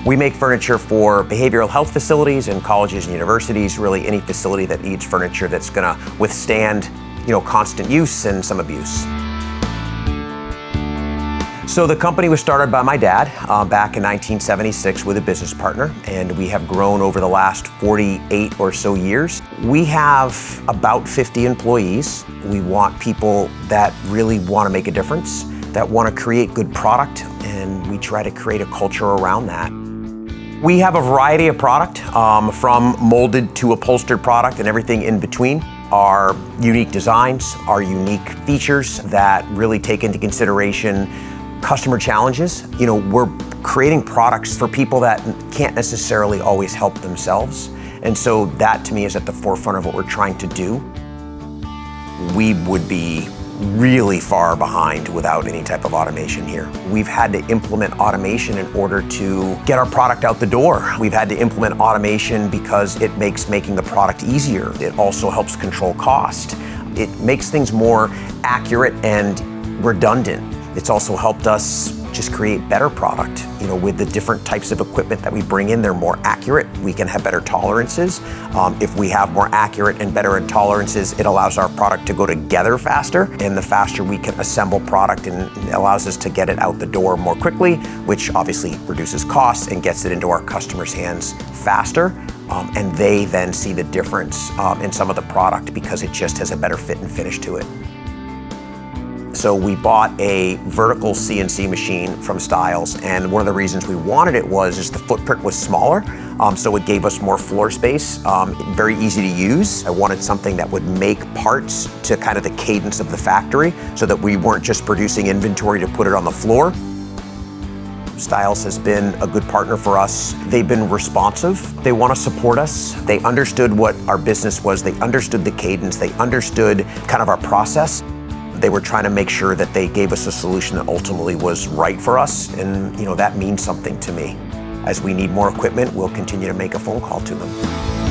We make furniture for behavioral health facilities and colleges and universities, really any facility that needs furniture that's gonna withstand, constant use and some abuse. So the company was started by my dad back in 1976 with a business partner, and we have grown over the last 48 or so years. We have about 50 employees. We want people that really want to make a difference, that want to create good product, and we try to create a culture around that. We have a variety of product, from molded to upholstered product and everything in between. Our unique designs, our unique features that really take into consideration customer challenges. We're creating products for people that can't necessarily always help themselves. And so that to me is at the forefront of what we're trying to do. We would be really far behind without any type of automation here. We've had to implement automation in order to get our product out the door. We've had to implement automation because it makes making the product easier. It also helps control cost. It makes things more accurate and redundant. It's also helped us just create better product. With the different types of equipment that we bring in, they're more accurate. We can have better tolerances. If we have more accurate and better tolerances, it allows our product to go together faster. And the faster we can assemble product, and it allows us to get it out the door more quickly, which obviously reduces costs and gets it into our customers' hands faster. And they then see the difference in some of the product because it just has a better fit and finish to it. So we bought a vertical CNC machine from Stiles, and one of the reasons we wanted it was the footprint was smaller, so it gave us more floor space, very easy to use. I wanted something that would make parts to kind of the cadence of the factory so that we weren't just producing inventory to put it on the floor. Stiles has been a good partner for us. They've been responsive. They want to support us. They understood what our business was. They understood the cadence. They understood kind of our process. They were trying to make sure that they gave us a solution that ultimately was right for us, and that means something to me. As we need more equipment, we'll continue to make a phone call to them.